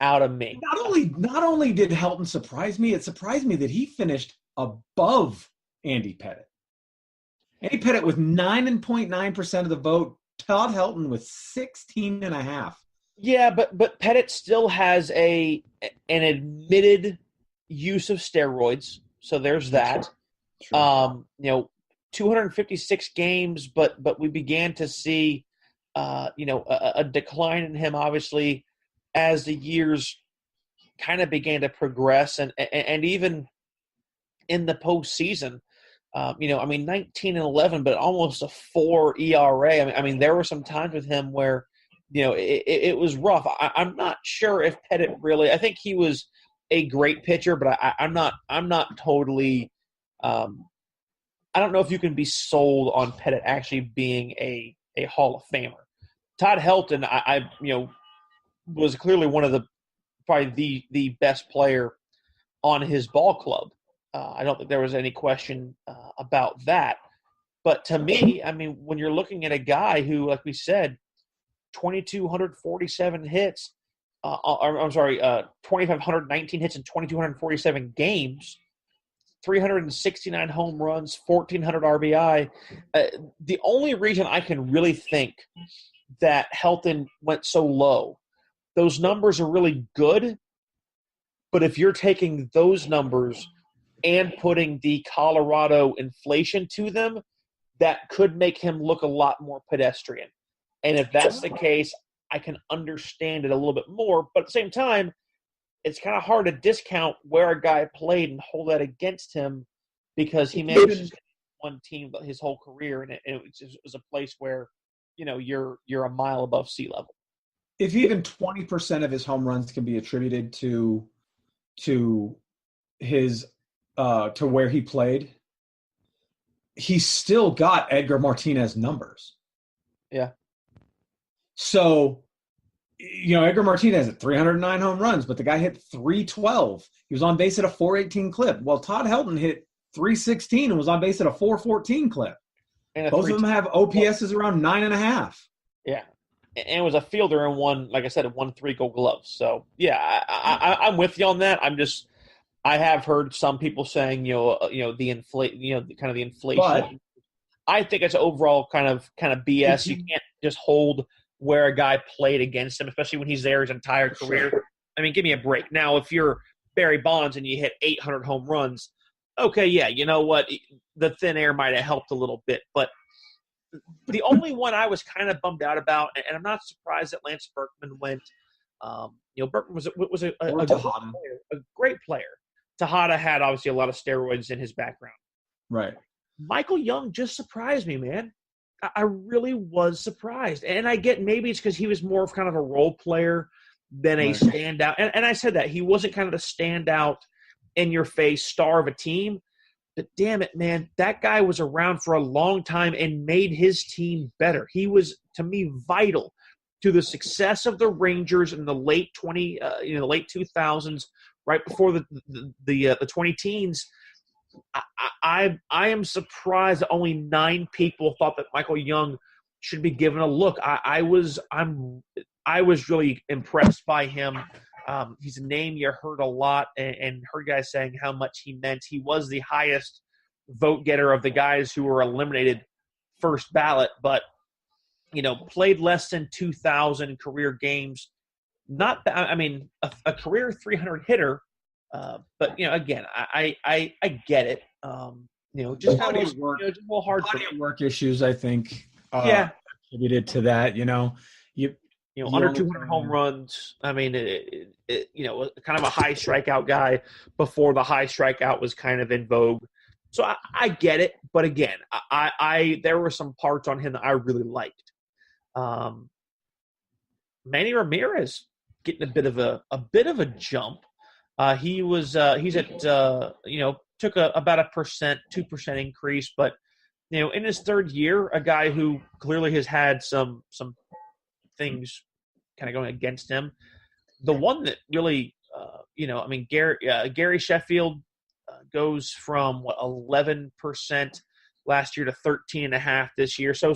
out of me.
Not only did Helton surprise me, it surprised me that he finished above Andy Pettitte. Andy Pettitte with 9.9% of the vote. Todd Helton with 16.5%.
Yeah, but Pettitte still has an admitted use of steroids, so there's that. Sure. 256 games, but we began to see a decline in him, obviously, as the years kind of began to progress, and even in the postseason, 19-11, but almost a 4 ERA. I mean, there were some times with him where, it was rough. I'm not sure if Pettitte really. I think he was a great pitcher, but I'm not totally. I don't know if you can be sold on Pettitte actually being a Hall of Famer. Todd Helton, I was clearly one of probably the best player on his ball club. I don't think there was any question about that. But to me, I mean, when you're looking at a guy who, like we said, 2,247 hits, 2,519 hits in 2,247 games, 369 home runs, 1,400 RBI. The only reason I can really think that Helton went so low, those numbers are really good, but if you're taking those numbers and putting the Colorado inflation to them, that could make him look a lot more pedestrian. And if that's the case, I can understand it a little bit more. But at the same time, it's kind of hard to discount where a guy played and hold that against him, because he managed one team his whole career, and it was a place where, you're a mile above sea level.
If even 20% of his home runs can be attributed to his to where he played, he's still got Edgar Martinez numbers.
Yeah.
So, Edgar Martinez had 309 home runs, but the guy hit 312. He was on base at a 418 clip. Well, Todd Helton hit 316 and was on base at a 414 clip. Both of them have OPSs around 9.5.
Yeah. And it was a fielder and won 3 Gold Gloves. So, yeah, I'm with you on that. I have heard some people saying, the inflation. But I think it's overall kind of BS. You can't just hold where a guy played against him, especially when he's there his entire career. Sure. I mean, give me a break. Now, if you're Barry Bonds and you hit 800 home runs, okay, yeah, you know what? The thin air might have helped a little bit. But the only one I was kind of bummed out about, and I'm not surprised that Lance Berkman went. Berkman was a great player. Tejada had obviously a lot of steroids in his background.
Right.
Michael Young just surprised me, man. I really was surprised. And I get maybe it's because he was more of kind of a role player than a standout. And I said that. He wasn't kind of the standout, in-your-face star of a team. But damn it, man, that guy was around for a long time and made his team better. He was, to me, vital to the success of the Rangers in the late 2000s, right before the 20 teens. I am surprised that only 9 people thought that Michael Young should be given a look. I was really impressed by him. He's a name you heard a lot, and heard guys saying how much he meant. He was the highest vote getter of the guys who were eliminated first ballot, but played less than 2,000 career games. Not bad. I mean, a career 300 hitter. But again, I get it. Just kind of work, just a little hard for
work issues. I think. Attributed to that,
under 200 home runs. I mean, kind of a high strikeout guy before the high strikeout was kind of in vogue. So I get it, but again, I there were some parts on him that I really liked. Manny Ramirez getting a bit of a jump. He's at took about 2% increase, but in his third year, a guy who clearly has had some things kind of going against him. The one that really, Gary Sheffield goes from 11% last year to 13.5% this year. So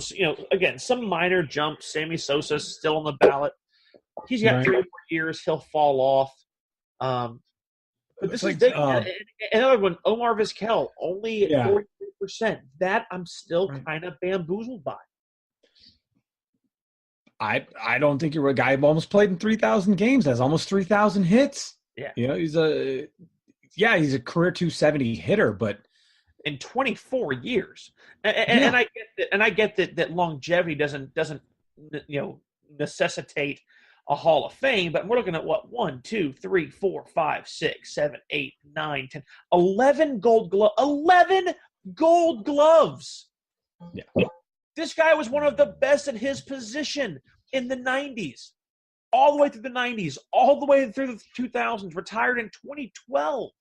again, some minor jumps. Sammy Sosa's still on the ballot. He's got 3 more years. He'll fall off. But this is big. Another one, Omar Vizquel, only at 43%. That I'm still kind of bamboozled by.
I don't think you're a guy who almost played in 3,000 games, has almost 3,000 hits.
Yeah.
He's a career 270 hitter, but
in 24 years. And I get that longevity doesn't necessitate a Hall of Fame, but we're looking at 1, 2, 3, 4, 5, 6, 7, 8, 9, 10, 11 gold gloves.
Yeah.
This guy was one of the best at his position in the 90s, all the way through the 90s, all the way through the 2000s, retired in 2012.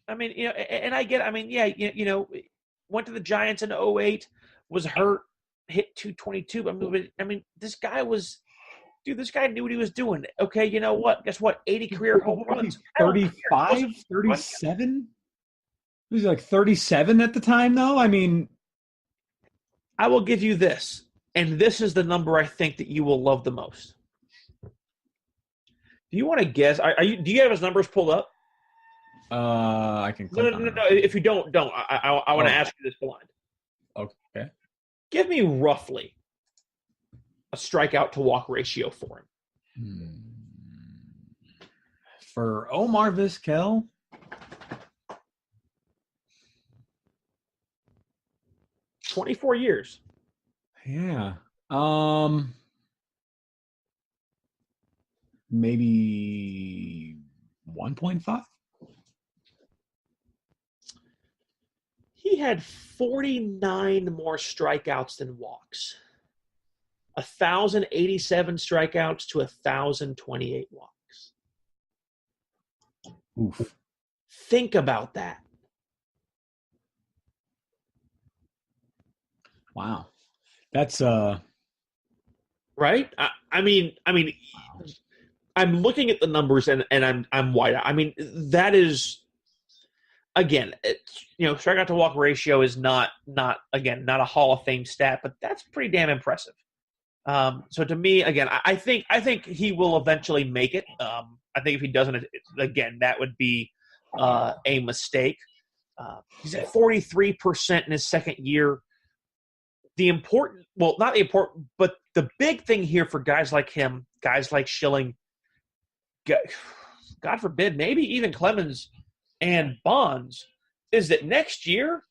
I mean, and I get, went to the Giants in 2008, was hurt, hit 222. This guy knew what he was doing. Okay, you know what? Guess what? 80 career home runs.
35, 37? He was like 37 at the time, though? I mean,
I will give you this, and this is the number I think that you will love the most. Do you want to guess? Do you have his numbers pulled up?
I can click on it.
No. If you don't. I want to ask you this blind.
Okay.
Give me roughly a strikeout to walk ratio for him.
For Omar Vizquel?
24 years.
Yeah. Maybe 1.5?
He had 49 more strikeouts than walks. 1,087 strikeouts to 1,028 walks.
Oof.
Think about that.
Wow. That's
right? I mean, wow. I'm looking at the numbers and I'm wide out. I mean, that is, again, strikeout to walk ratio is not a Hall of Fame stat, but that's pretty damn impressive. So to me, again, I think he will eventually make it. I think if he doesn't, again, that would be a mistake. He's at 43% in his second year. Not the important, but the big thing here for guys like him, guys like Schilling, God forbid, maybe even Clemens and Bonds, is that next year,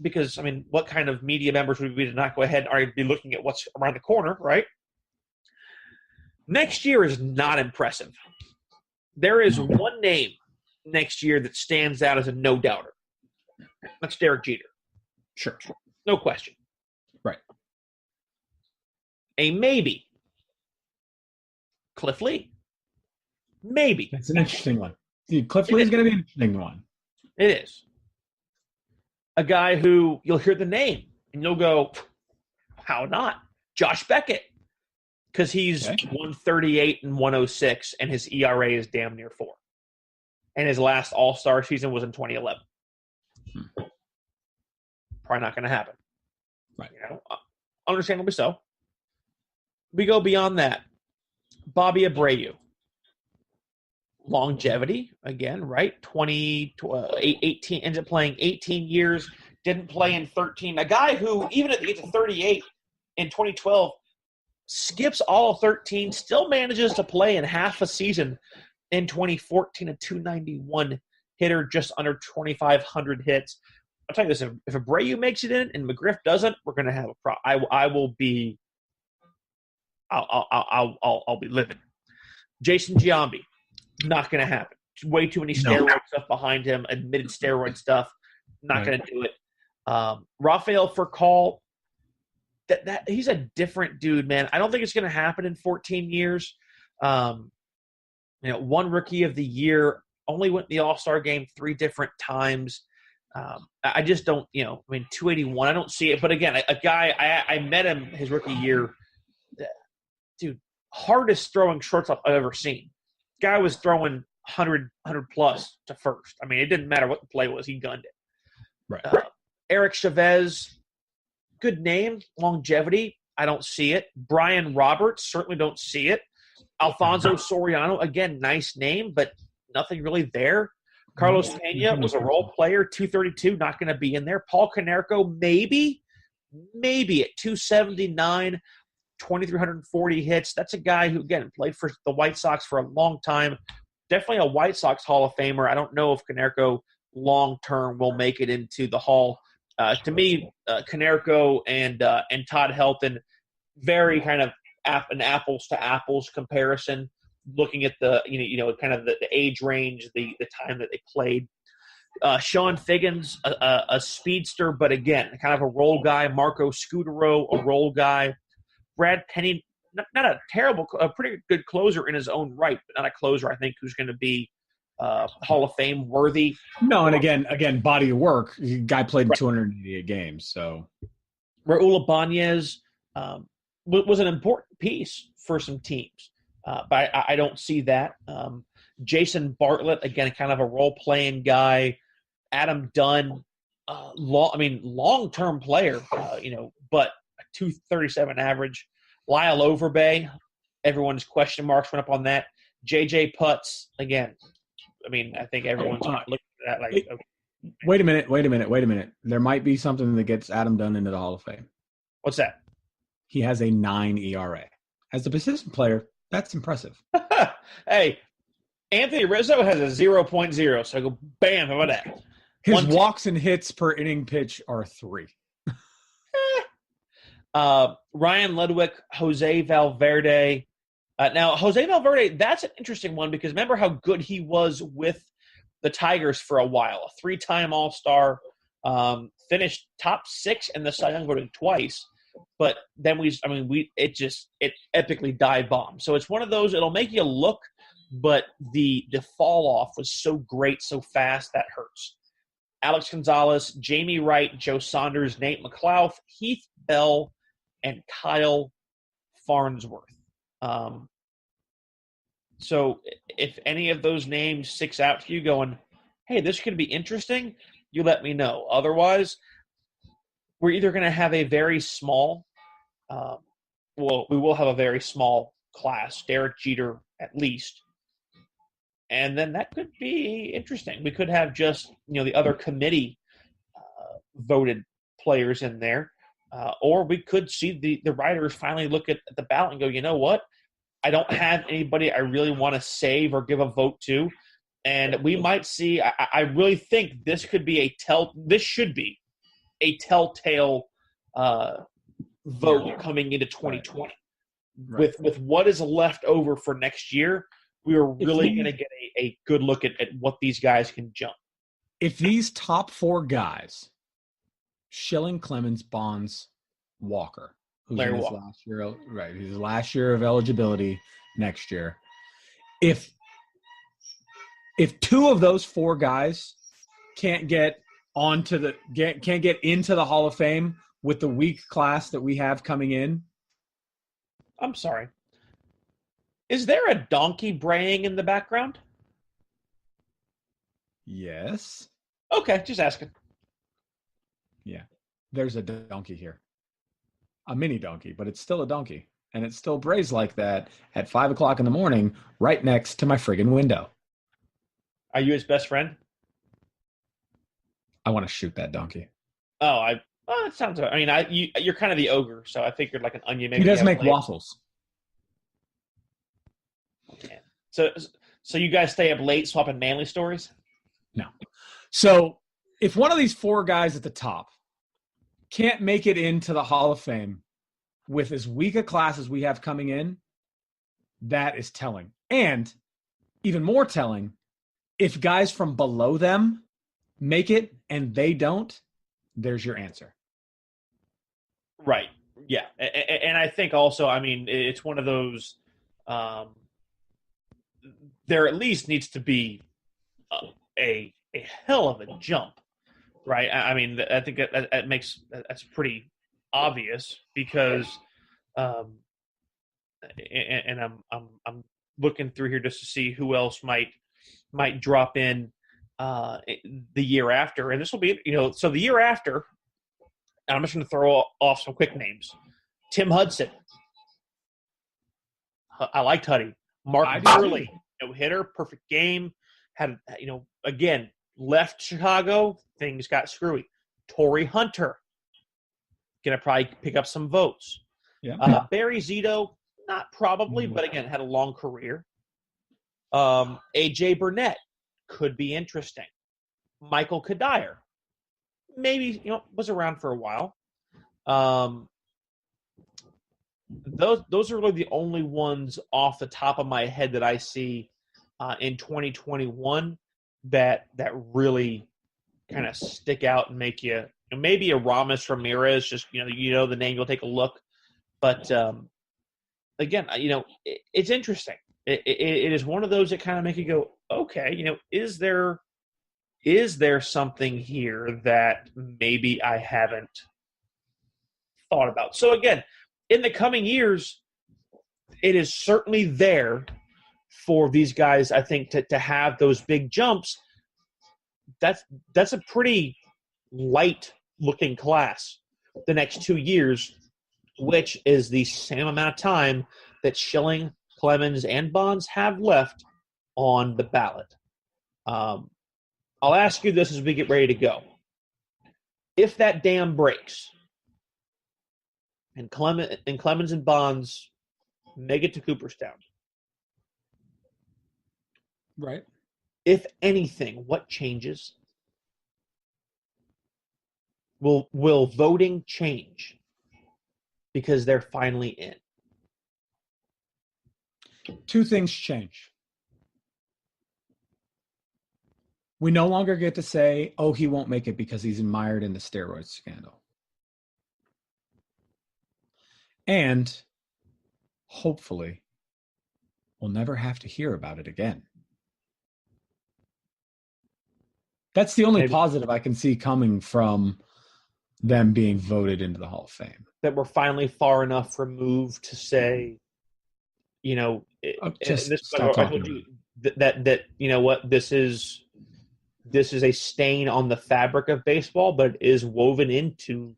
because, what kind of media members would we to not go ahead and be looking at what's around the corner, right? Next year is not impressive. There is one name next year that stands out as a no-doubter. That's Derek Jeter.
Sure.
No question.
Right.
A maybe. Cliff Lee. Maybe.
That's an interesting one. Dude, Cliff Lee is going to be an interesting one.
It is. A guy who you'll hear the name and you'll go, how not? Josh Beckett. Because he's 138 and 106 and his ERA is damn near 4. And his last All-Star season was in 2011. Probably not going to happen.
Right.
Understandably so. We go beyond that. Bobby Abreu. Longevity, again, right? 18, ends up playing 18 years, didn't play in 13. A guy who, even at the age of 38 in 2012, skips all of 13, still manages to play in half a season in 2014, a 291 hitter, just under 2,500 hits. I'll tell you this, if Abreu makes it in and McGriff doesn't, we're going to have a problem. I'll be livid. Jason Giambi, not going to happen. Way too many steroid stuff behind him, admitted steroid stuff. Not going to do it. Rafael Furcal, that he's a different dude, man. I don't think it's going to happen in 14 years. One Rookie of the Year, only went in the All-Star game 3 different times. I just don't, 281. I don't see it. But again, a guy, I met him his rookie year. Dude, hardest throwing shortstop I've ever seen. Guy was throwing 100 plus to first. I mean, it didn't matter what the play was. He gunned it.
Right.
Eric Chavez, good name, longevity. I don't see it. Brian Roberts, certainly don't see it. Alfonso Soriano, again, nice name, but nothing really there. Carlos Pena was a role player, 232, not going to be in there. Paul Konerko, maybe at 279, 2,340 hits. That's a guy who, again, played for the White Sox for a long time. Definitely a White Sox Hall of Famer. I don't know if Konerko long-term will make it into the Hall. To me, Konerko and Todd Helton, very kind of an apples-to-apples comparison, looking at the kind of the age range, the time that they played. Sean Figgins, a speedster, but again, kind of a role guy. Marco Scutaro, a role guy. Brad Penny, not a terrible, a pretty good closer in his own right, but not a closer, I think, who's going to be Hall of Fame worthy.
No, and again, body of work. The guy played in 288 games, so.
Raul Ibanez was an important piece for some teams, but I don't see that. Jason Bartlett, again, kind of a role-playing guy. Adam Dunn, long-term player, but a 237 average. Lyle Overbay, everyone's question marks went up on that. J.J. Putz, again, I think everyone's looking at that like. Okay.
Wait a minute. There might be something that gets Adam Dunn into the Hall of Fame.
What's that?
He has a 9 ERA. As a position player, that's impressive.
Hey, Anthony Rizzo has a 0.0, so go bam, how about that?
His walks and hits per inning pitch are 3.
Ryan Ludwig, Jose Valverde. Now, Jose Valverde, that's an interesting one because remember how good he was with the Tigers for a while. A 3-time All-Star, finished top 6 in the Cy Young voting twice. But then it epically dive bombed. So it's one of those, it'll make you look, but the fall off was so great, so fast, that hurts. Alex Gonzalez, Jamie Wright, Joe Saunders, Nate McLouth, Heath Bell, and Kyle Farnsworth. So if any of those names sticks out to you going, hey, this could be interesting, you let me know. Otherwise, we're either going to have a very small we will have a very small class, Derek Jeter at least. And then that could be interesting. We could have just, the other committee voted players in there. Or we could see the writers finally look at the ballot and go, you know what? I don't have anybody I really want to save or give a vote to. And we might see, I really think this should be a telltale vote coming into 2020. Right. With what is left over for next year, we are really going to get a good look at what these guys can jump.
If these top 4 guys, Schilling, Clemens, Bonds, Walker, who's in his last year, right? His last year of eligibility next year. If 2 of those 4 guys can't get into the Hall of Fame with the weak class that we have coming in,
I'm sorry. Is there a donkey braying in the background?
Yes.
Okay, just asking.
Yeah, there's a donkey here. A mini donkey, but it's still a donkey. And it still brays like that at 5 o'clock in the morning right next to my friggin' window.
Are you his best friend?
I want to shoot that donkey.
That sounds. I mean, you're kind of the ogre, so I figured like an onion. Maybe
He does make waffles.
Yeah. So you guys stay up late swapping Manly stories?
No. So if one of these four guys at the top can't make it into the Hall of Fame with as weak a class as we have coming in, that is telling. And even more telling, if guys from below them make it and they don't, there's your answer.
Right. Yeah. And I think also, I mean, it's one of those, there at least needs to be a hell of a jump, right? I mean, I think that's pretty obvious because, and I'm looking through here just to see who else might drop in the year after, and this will be, so the year after. I'm just going to throw off some quick names. Tim Hudson. I liked Huddy. Mark Burley, no-hitter, perfect game. Had, again, left Chicago, things got screwy. Torrey Hunter, going to probably pick up some votes.
Yeah.
Barry Zito, not probably, but again, had a long career. A.J. Burnett could be interesting. Michael Kadire. Maybe, was around for a while. Those are really the only ones off the top of my head that I see in 2021 that really kind of stick out and make you, maybe a Ramos Ramirez, just, the name, you'll take a look. But again, it's interesting. It is one of those that kind of make you go, okay, is there something here that maybe I haven't thought about? So again, in the coming years, it is certainly there for these guys, I think, to have those big jumps. That's a pretty light-looking class the next 2 years, which is the same amount of time that Schilling, Clemens, and Bonds have left on the ballot. I'll ask you this as we get ready to go. If that dam breaks and Clemens and Bonds make it to Cooperstown,
right?
If anything, what changes? Will voting change because they're finally in?
Two things change. We no longer get to say, oh, he won't make it because he's mired in the steroid scandal. And hopefully, we'll never have to hear about it again. That's the only positive I can see coming from them being voted into the Hall of Fame.
That we're finally far enough removed to say, that this is a stain on the fabric of baseball, but it is woven into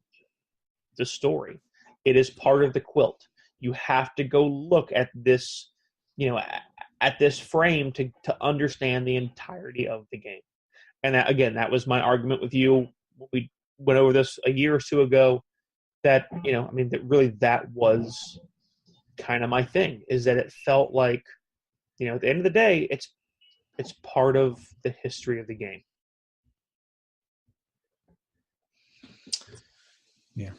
the story. It is part of the quilt. You have to go look at this, at this frame to understand the entirety of the game. And that was my argument with you when we went over this a year or two ago, that, that was kind of my thing, is that it felt like, at the end of the day, it's part of the history of the game.
Yeah.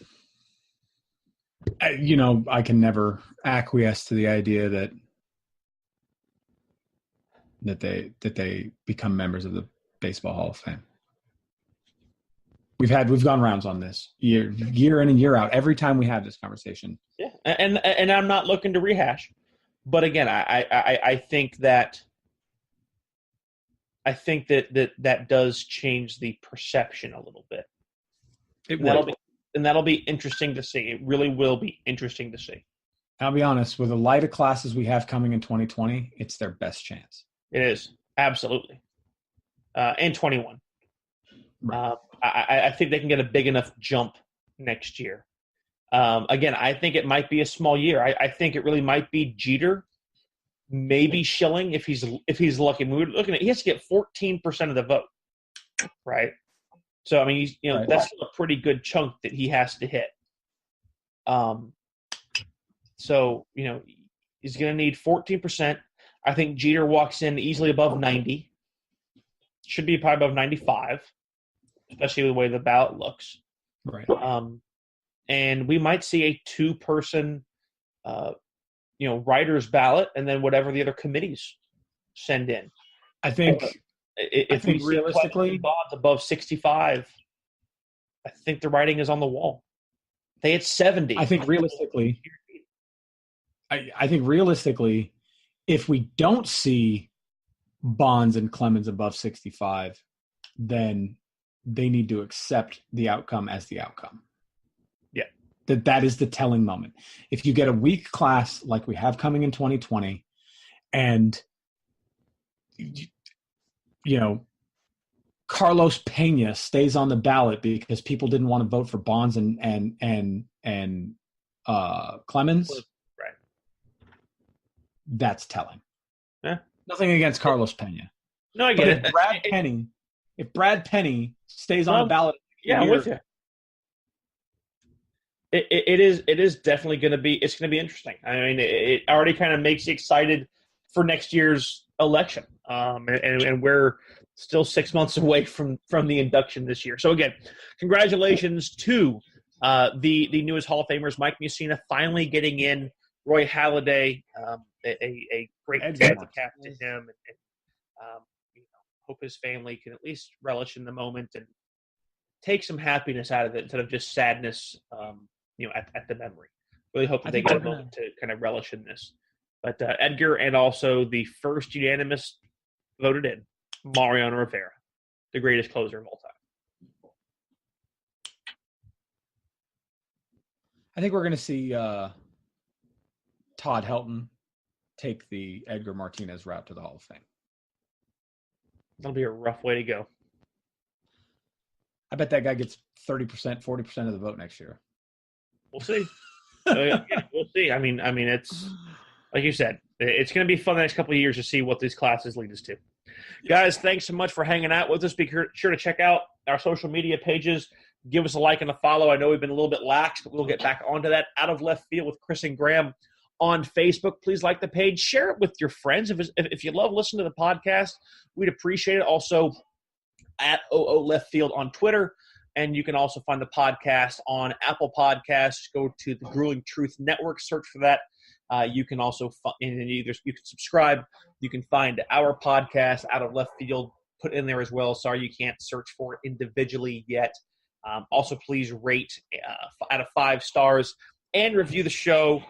I can never acquiesce to the idea that they become members of the Baseball Hall of Fame. We've gone rounds on this year in and year out. Every time we have this conversation.
Yeah, and I'm not looking to rehash, but again, I think that does change the perception a little bit. That'll be interesting to see. It really will be interesting to see.
I'll be honest, with the light of classes we have coming in 2020, it's their best chance.
It is, absolutely. And 21. Right. I think they can get a big enough jump next year. Again, I think it might be a small year. I think it really might be Jeter, maybe Schilling if he's lucky. We're looking at, he has to get 14% of the vote, right? So, I mean,
Right.
that's still a pretty good chunk that he has to hit. So, he's going to need 14%. I think Jeter walks in easily above 90. Should be probably above 95, especially the way the ballot looks.
Right.
And we might see a two-person, writer's ballot, and then whatever the other committees send in.
I think
we
realistically,
see Bonds above 65, I think the writing is on the wall. They hit 70.
I think realistically, if we don't see Bonds and Clemens above 65, then they need to accept the outcome as the outcome.
Yeah.
That is the telling moment. If you get a weak class like we have coming in 2020, and Carlos Pena stays on the ballot because people didn't want to vote for Bonds and Clemens,
right?
That's telling.
Yeah.
Nothing against Carlos Pena.
No, I get it.
If Brad Penny stays on the ballot,
I'm with you. It is definitely going to be. It's going to be interesting. I mean, it already kind of makes you excited for next year's election. And we're still 6 months away from the induction this year. So again, congratulations to the newest Hall of Famers. Mike Mussina finally getting in. Roy Halladay, a great handicap to him, and hope his family can at least relish in the moment and take some happiness out of it instead of just sadness. At the memory. Really hope that they get a moment to kind of relish in this. But Edgar, and also the first unanimous voted in, Mariano Rivera, the greatest closer of all time.
I think we're going to see Todd Helton take the Edgar Martinez route to the Hall of Fame.
That'll be a rough way to go.
I bet that guy gets 30%, 40% of the vote next year.
We'll see. We'll see. I mean, it's like you said, it's going to be fun the next couple of years to see what these classes lead us to. Guys, thanks so much for hanging out with us. Be sure to check out our social media pages. Give us a like and a follow. I know we've been a little bit lax, but we'll get back onto that. Out of Left Field with Chris and Graham on Facebook. Please like the page. Share it with your friends. If you love listening to the podcast, we'd appreciate it. Also, at OO Left Field on Twitter. And you can also find the podcast on Apple Podcasts. Go to the Grueling Truth Network, search for that. You can also you can subscribe. You can find our podcast, Out of Left Field, put in there as well. Sorry you can't search for it individually yet. Also, please rate out of 5 stars and review the show,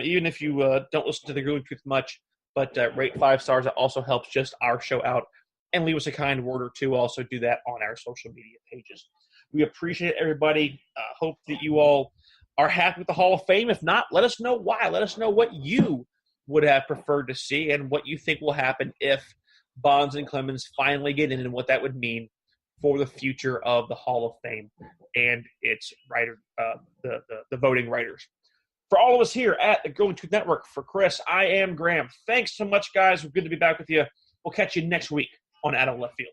even if you don't listen to the Grueling Truth much. But rate 5 stars. It also helps just our show out. And leave us a kind word or two. Also do that on our social media pages. We appreciate everybody. Hope that you all are happy with the Hall of Fame. If not, let us know why. Let us know what you would have preferred to see and what you think will happen if Bonds and Clemens finally get in, and what that would mean for the future of the Hall of Fame and its writer, the voting writers. For all of us here at the Grueling Truth Network, for Chris, I am Graham. Thanks so much, guys. We're good to be back with you. We'll catch you next week on Out of Left Field.